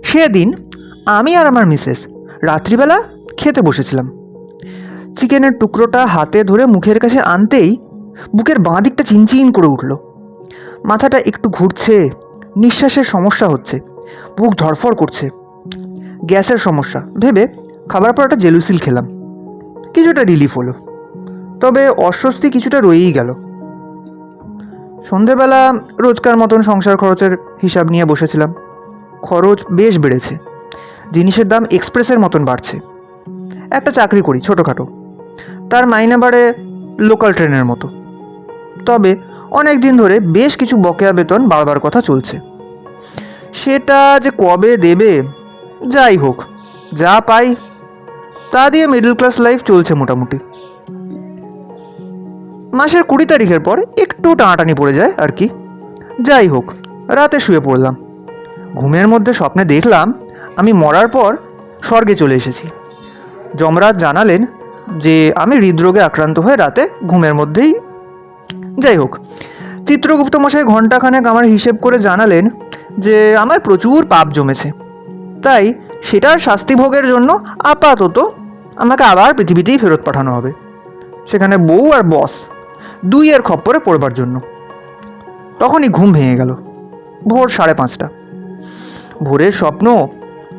সেদিন আমি আর আমার মিসেস রাত্রিবেলা খেতে বসেছিলাম। চিকেনের টুকরোটা হাতে ধরে মুখের কাছে আনতেই বুকের বাঁ দিকটা চিনচিন করে উঠল। মাথাটা একটু ঘুরছে, নিঃশ্বাসের সমস্যা হচ্ছে, বুক ধড়ফড় করছে, গ্যাসের সমস্যা ভেবে খাবার পর একটা জেলুসিল খেলাম। কিছুটা রিলিফ হলো, তবে অস্বস্তি কিছুটা রয়েই গেল। সন্ধেবেলা রোজকার মতন সংসার খরচের হিসাব নিয়ে বসেছিলাম। খরচ বেশ বেড়েছে, জিনিসের দাম এক্সপ্রেসের মতন বাড়ছে। একটা চাকরি করি ছোটোখাটো, তার মাইনে বাড়ে লোকাল ট্রেনের মতো। তবে অনেক দিন ধরে বেশ কিছু বকেয়া বেতন বাড়বার কথা চলছে। সেটা যে কবে দেবে, যাই হোক, যা পাই তা দিয়ে মিডল ক্লাস লাইফ চলছে মোটামুটি। মাসের 20 তারিখের পর একটু টানাটানি পড়ে যায় আর কি। যাই হোক, রাতে শুয়ে পড়লাম। ঘুমের মধ্যে স্বপ্নে দেখলাম আমি মরার পর স্বর্গে চলে এসেছি। যমরাজ জানালেন যে আমি হৃদরোগে আক্রান্ত হয়ে রাতে ঘুমের মধ্যেই, যাই হোক, চিত্রগুপ্ত মশাই ঘণ্টাখানেক আমার হিসেব করে জানালেন যে আমার প্রচুর পাপ জমেছে, তাই সেটার শাস্তি ভোগের জন্য আপাতত আমাকে আবার পৃথিবীতেই ফেরত পাঠানো হবে, সেখানে বউ আর বস দুইয়ের খপ্পরে পড়বার জন্য। তখনই ঘুম ভেঙে গেল। ভোর 5:30। ভোরের স্বপ্ন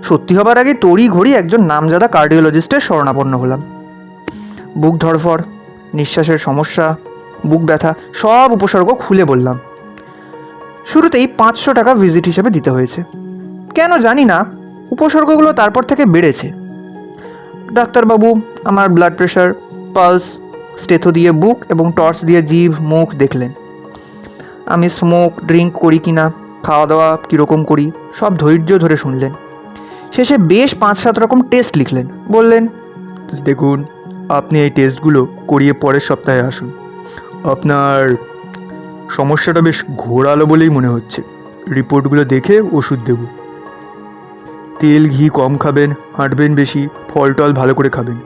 সত্যি হবার আগে তড়ি ঘড়ি একজন নামজাদা কার্ডিওলজিস্টের শরণাপন্ন হলাম। বুক ধড়ফড়, নিঃশ্বাসের সমস্যা, বুক ব্যথা সব উপসর্গ খুলে বললাম। শুরুতেই 500 টাকা ভিজিট হিসেবে দিতে হয়েছে। কেন জানি না উপসর্গগুলো তারপর থেকে বেড়েছে। ডাক্তারবাবু আমার ব্লাড প্রেশার, পালস, স্টেথো দিয়ে বুক এবং টর্চ দিয়ে জিভ মুখ দেখলেন। আমি স্মোক ড্রিঙ্ক করি কিনা, খাওয়া দাওয়া কীরকম করি সব ধৈর্য ধরে শুনলেন। শেষে বেশ 5-7 রকম টেস্ট লিখলেন। বললেন, দেখুন, আপনি এই টেস্টগুলো করিয়ে পরের সপ্তাহে আসুন। আপনার সমস্যাটা বেশ ঘোরালো বলেই মনে হচ্ছে। রিপোর্টগুলো দেখে ওষুধ দেব। তেল ঘি কম খাবেন, হাঁটবেন বেশি, ফল টল ভালো করে খাবেন।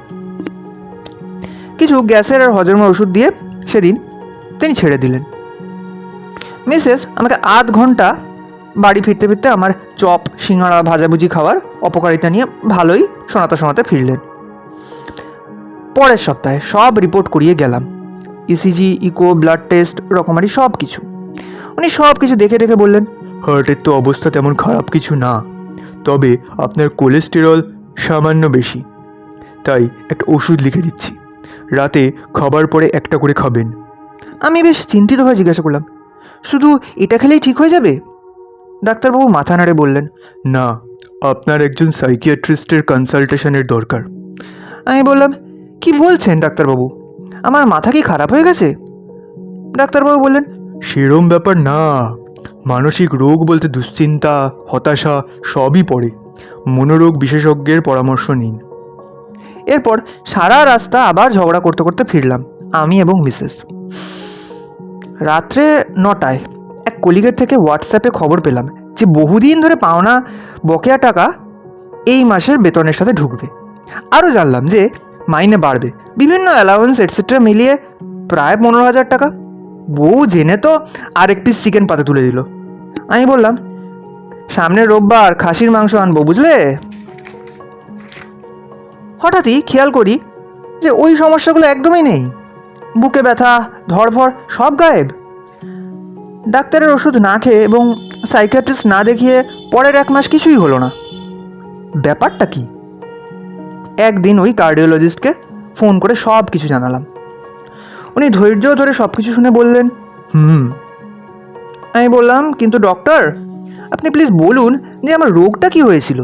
কিছু গ্যাসের আর হজমের ওষুধ দিয়ে সেদিন তিনি ছেড়ে দিলেন। মিসেস আমাকে আধ ঘন্টা বাড়ি ফিরতে ফিরতে আমার চপ, সিঙ্গাড়া, ভাজাভুজি খাওয়ার অপকারিতা নিয়ে ভালোই শোনাতে ফিরলেন। পরের সপ্তাহে সব রিপোর্ট করিয়ে গেলাম। ইসিজি, ইকো, ব্লাড টেস্ট, রকমারি সব কিছু। উনি সব কিছু দেখে দেখে বললেন, হার্টের তো অবস্থা তেমন খারাপ কিছু না, তবে আপনার কোলেস্টেরল সামান্য বেশি, তাই একটা ওষুধ লিখে দিচ্ছি। রাতে খাবার পরে একটা করে খাবেন। আমি বেশ চিন্তিত হয়ে জিজ্ঞাসা করলাম, শুধু এটা খেলেই ঠিক হয়ে যাবে? ডাক্তারবাবু মাথা নাড়ে বললেন, না, আপনার একজন সাইকিয়াট্রিস্টের কনসালটেশনের দরকার। আমি বললাম, কি বলছেন ডাক্তারবাবু, আমার মাথা কি খারাপ হয়ে গেছে? ডাক্তারবাবু বললেন, সেরম ব্যাপার না, মানসিক রোগ বলতে দুশ্চিন্তা, হতাশা সবই পড়ে। মনোরোগ বিশেষজ্ঞের পরামর্শ নিন। এরপর সারা রাস্তা আবার ঝগড়া করতে করতে ফিরলাম আমি এবং মিসেস। রাত্রে 9টায় এক কলিগের থেকে হোয়াটসঅ্যাপে খবর পেলাম যে বহুদিন ধরে পাওনা বকেয়া টাকা এই মাসের বেতনের সাথে ঢুকবে। আরও জানলাম যে মাইনে বাড়বে, বিভিন্ন অ্যালাউন্স এটসেট্রা মিলিয়ে প্রায় 15,000 টাকা। বউ জেনে তো আরেক পিস চিকেন পাতে তুলে দিল। আমি বললাম, সামনের রোববার খাসির মাংস আনবো, বুঝলে? হঠাৎই খেয়াল করি যে ওই সমস্যাগুলো একদমই নেই। বুকে ব্যথা, ধড়ফড় সব গায়েব। ডাক্তারের ওষুধ না খেয়ে এবং সাইকিয়াট্রিস্ট না দেখিয়ে পরের 1 মাস কিছুই হলো না। ব্যাপারটা কি? একদিন ওই কার্ডিওলজিস্টকে ফোন করে সব কিছু জানালাম। উনি ধৈর্য ধরে সব কিছু শুনে বললেন, আমি বললাম, কিন্তু ডক্টর আপনি প্লিজ বলুন যে আমার রোগটা কি হয়েছিল।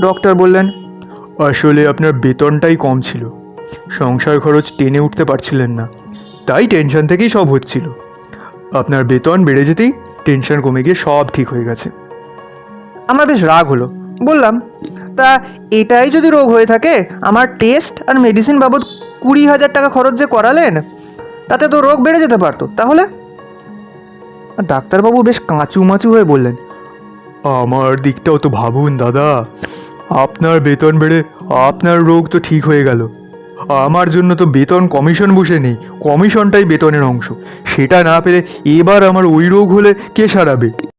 ডক্টর বললেন, আসলে আপনার বেতনটাই কম ছিল, সংসার খরচ টেনে উঠতে পারছিলেন না, তাই টেনশন থেকেই সব হচ্ছিল। আপনার বেতন বেড়ে যেতেই টেনশন কমে গিয়ে সব ঠিক হয়ে গেছে। আমার বেশ রাগ হলো। বললাম, তা এটাই যদি রোগ হয়ে থাকে, আমার টেস্ট আর মেডিসিন বাবদ 20,000 টাকা খরচ যে করালেন, তাতে তো রোগ বেড়ে যেতে পারতো। তাহলে? ডাক্তারবাবু বেশ কাঁচুমাচু হয়ে বললেন, আমার দিকটাও তো ভাবুন দাদা, আপনার বেতন বেড়ে আপনার রোগ তো ঠিক হয়ে গেল। আমার জন্য তো বেতন কমিশন বসে নেই, কমিশনটাই বেতনের অংশ। সেটা না পেলে এবার আমার ওই রোগ হলে কে সারাবে?